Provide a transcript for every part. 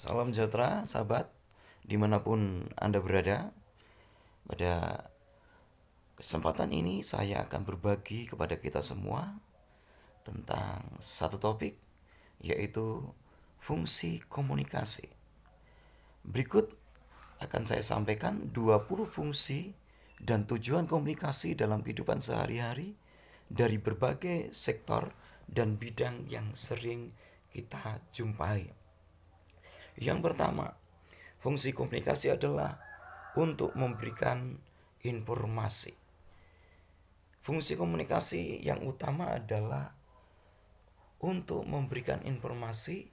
Salam sejahtera sahabat dimanapun Anda berada. Pada kesempatan ini saya akan berbagi kepada kita semua tentang satu topik, yaitu fungsi komunikasi. Berikut akan saya sampaikan 20 fungsi dan tujuan komunikasi dalam kehidupan sehari-hari dari berbagai sektor dan bidang yang sering kita jumpai. Yang pertama, fungsi komunikasi adalah untuk memberikan informasi. Fungsi komunikasi yang utama adalah untuk memberikan informasi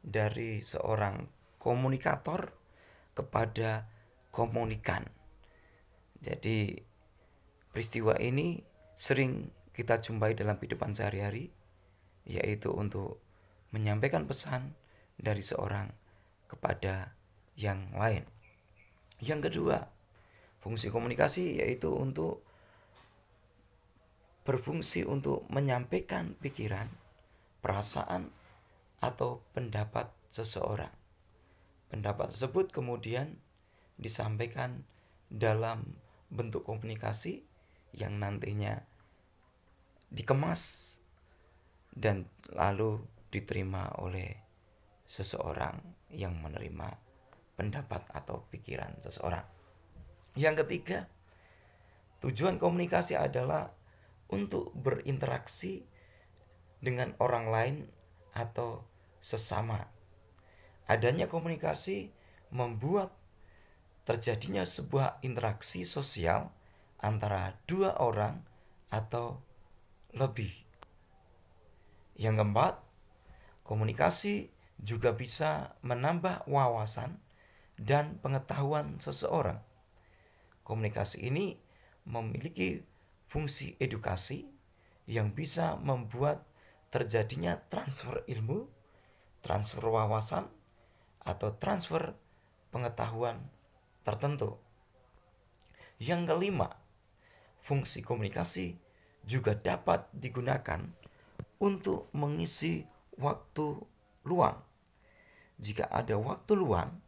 dari seorang komunikator kepada komunikan. Jadi, peristiwa ini sering kita jumpai dalam kehidupan sehari-hari, yaitu untuk menyampaikan pesan dari seorang kepada yang lain. Yang kedua, fungsi komunikasi yaitu berfungsi untuk menyampaikan pikiran, perasaan, atau pendapat seseorang. Pendapat tersebut kemudian disampaikan dalam bentuk komunikasi yang nantinya dikemas dan lalu diterima oleh seseorang yang menerima pendapat atau pikiran seseorang. Yang ketiga, tujuan komunikasi adalah untuk berinteraksi dengan orang lain atau sesama. Adanya komunikasi membuat terjadinya sebuah interaksi sosial antara dua orang atau lebih. Yang keempat, komunikasi juga bisa menambah wawasan dan pengetahuan seseorang. Komunikasi ini memiliki fungsi edukasi yang bisa membuat terjadinya transfer ilmu, transfer wawasan, atau transfer pengetahuan tertentu. Yang kelima, fungsi komunikasi juga dapat digunakan untuk mengisi waktu luang. Jika ada waktu luang,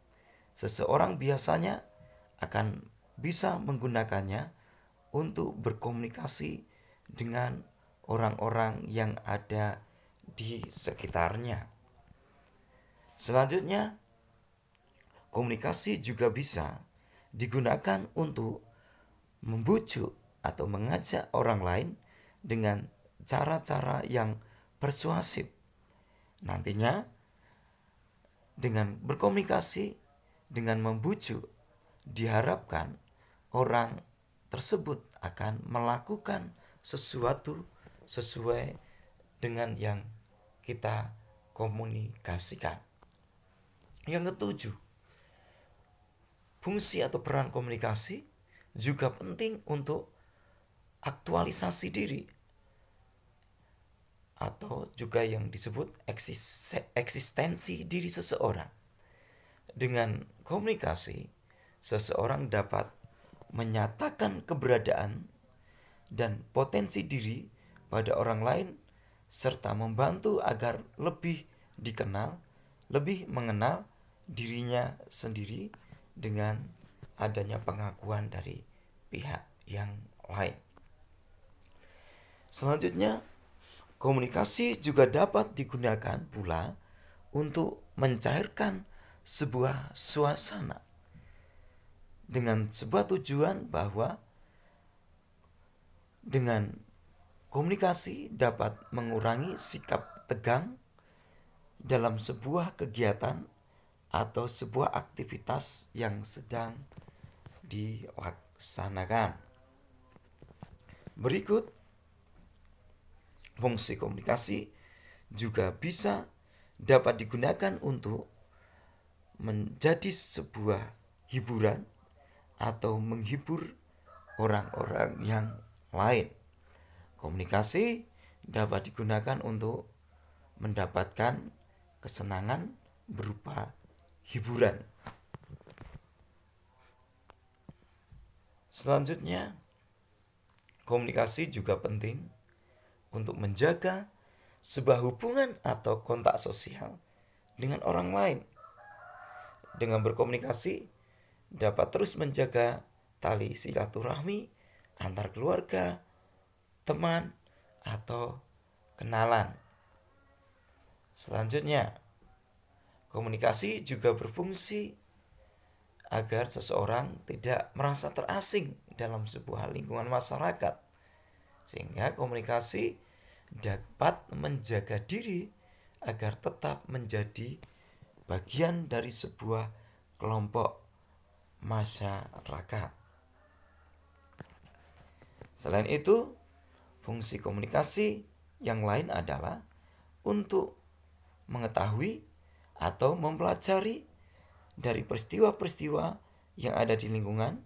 seseorang biasanya akan bisa menggunakannya untuk berkomunikasi dengan orang-orang yang ada di sekitarnya. Selanjutnya, komunikasi juga bisa digunakan untuk membujuk atau mengajak orang lain dengan cara-cara yang persuasif. Nantinya, dengan berkomunikasi, dengan membujuk, diharapkan orang tersebut akan melakukan sesuatu sesuai dengan yang kita komunikasikan. Yang ketujuh, fungsi atau peran komunikasi juga penting untuk aktualisasi diri atau juga yang disebut eksistensi diri seseorang. Dengan komunikasi, seseorang dapat menyatakan keberadaan dan potensi diri pada orang lain serta membantu agar lebih dikenal, lebih mengenal dirinya sendiri dengan adanya pengakuan dari pihak yang lain. Selanjutnya, komunikasi juga dapat digunakan pula untuk mencairkan sebuah suasana dengan sebuah tujuan bahwa dengan komunikasi dapat mengurangi sikap tegang dalam sebuah kegiatan atau sebuah aktivitas yang sedang dilaksanakan. Berikut, fungsi komunikasi juga bisa dapat digunakan untuk menjadi sebuah hiburan atau menghibur orang-orang yang lain. Komunikasi dapat digunakan untuk mendapatkan kesenangan berupa hiburan. Selanjutnya, komunikasi juga penting untuk menjaga sebuah hubungan atau kontak sosial dengan orang lain. Dengan berkomunikasi dapat terus menjaga tali silaturahmi antar keluarga, teman, atau kenalan. Selanjutnya, komunikasi juga berfungsi agar seseorang tidak merasa terasing dalam sebuah lingkungan masyarakat, sehingga komunikasi dapat menjaga diri agar tetap menjadi bagian dari sebuah kelompok masyarakat. Selain itu, fungsi komunikasi yang lain adalah untuk mengetahui atau mempelajari dari peristiwa-peristiwa yang ada di lingkungan.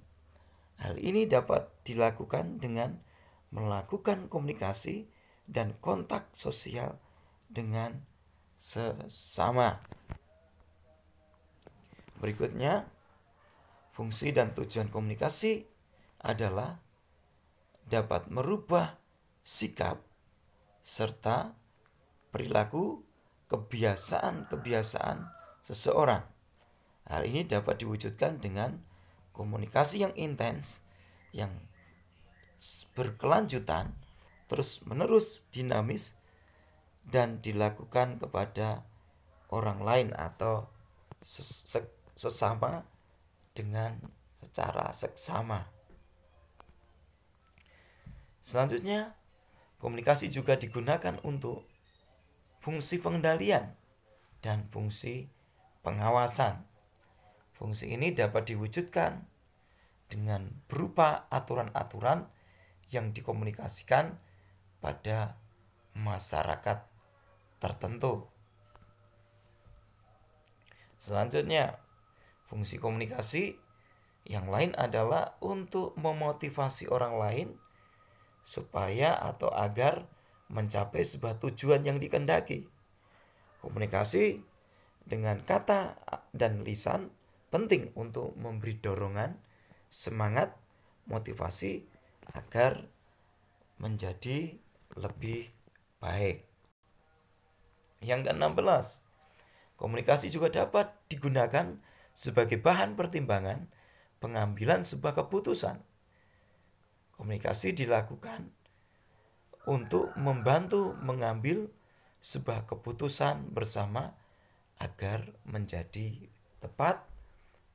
Hal ini dapat dilakukan dengan melakukan komunikasi dan kontak sosial dengan sesama. Berikutnya, fungsi dan tujuan komunikasi adalah dapat merubah sikap serta perilaku kebiasaan-kebiasaan seseorang. Hal ini dapat diwujudkan dengan komunikasi yang intens, yang berkelanjutan, terus-menerus, dinamis, dan dilakukan kepada orang lain atau sesama dengan secara seksama. Selanjutnya, komunikasi juga digunakan untuk fungsi pengendalian dan fungsi pengawasan. Fungsi ini dapat diwujudkan dengan berupa aturan-aturan yang dikomunikasikan pada masyarakat tertentu. Selanjutnya, fungsi komunikasi yang lain adalah untuk memotivasi orang lain supaya atau agar mencapai sebuah tujuan yang dikehendaki. Komunikasi dengan kata dan lisan penting untuk memberi dorongan, semangat, motivasi agar menjadi lebih baik. Yang ke-16, komunikasi juga dapat digunakan sebagai bahan pertimbangan pengambilan sebuah keputusan. Komunikasi dilakukan untuk membantu mengambil sebuah keputusan bersama agar menjadi tepat,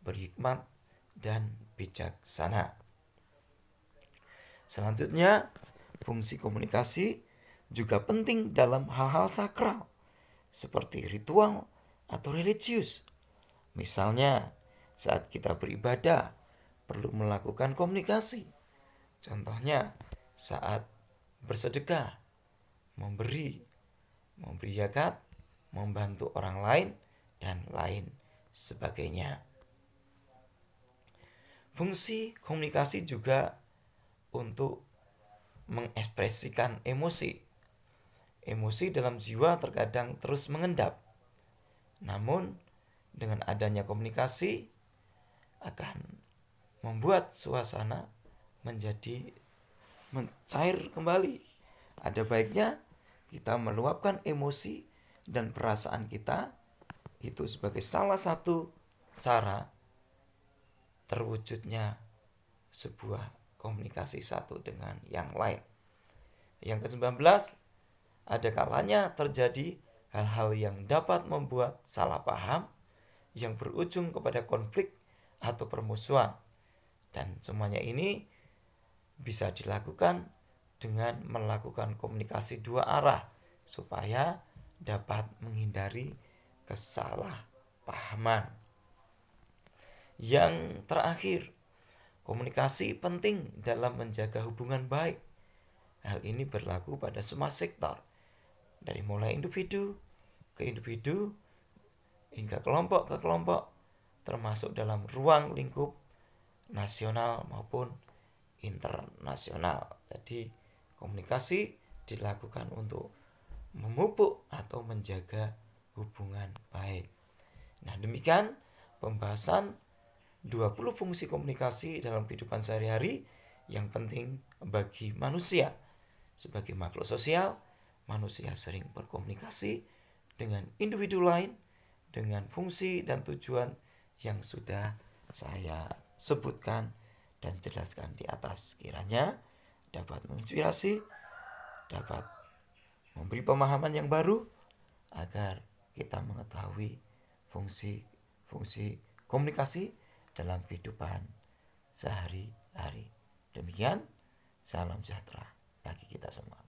berhikmat, dan bijaksana. Selanjutnya, fungsi komunikasi juga penting dalam hal-hal sakral seperti ritual atau religius. Misalnya, saat kita beribadah perlu melakukan komunikasi. Contohnya, saat bersedekah, memberi zakat, membantu orang lain, dan lain sebagainya. Fungsi komunikasi juga untuk mengekspresikan emosi. Emosi dalam jiwa terkadang terus mengendap. Namun, dengan adanya komunikasi akan membuat suasana menjadi mencair kembali. Ada baiknya kita meluapkan emosi dan perasaan kita, itu sebagai salah satu cara terwujudnya sebuah komunikasi satu dengan yang lain. Yang ke-19, ada kalanya terjadi hal-hal yang dapat membuat salah paham yang berujung kepada konflik atau permusuhan. Dan semuanya ini bisa dilakukan dengan melakukan komunikasi dua arah supaya dapat menghindari kesalahpahaman. Yang terakhir, komunikasi penting dalam menjaga hubungan baik. Hal ini berlaku pada semua sektor, dari mulai individu ke individu hingga kelompok ke kelompok, termasuk dalam ruang lingkup nasional maupun internasional. Jadi komunikasi dilakukan untuk memupuk atau menjaga hubungan baik. Nah, demikian pembahasan 20 fungsi komunikasi dalam kehidupan sehari-hari yang penting bagi manusia. Sebagai makhluk sosial, manusia sering berkomunikasi dengan individu lain dengan fungsi dan tujuan yang sudah saya sebutkan dan jelaskan di atas. Kiranya dapat menginspirasi, dapat memberi pemahaman yang baru agar kita mengetahui fungsi-fungsi komunikasi dalam kehidupan sehari-hari. Demikian, salam sejahtera bagi kita semua.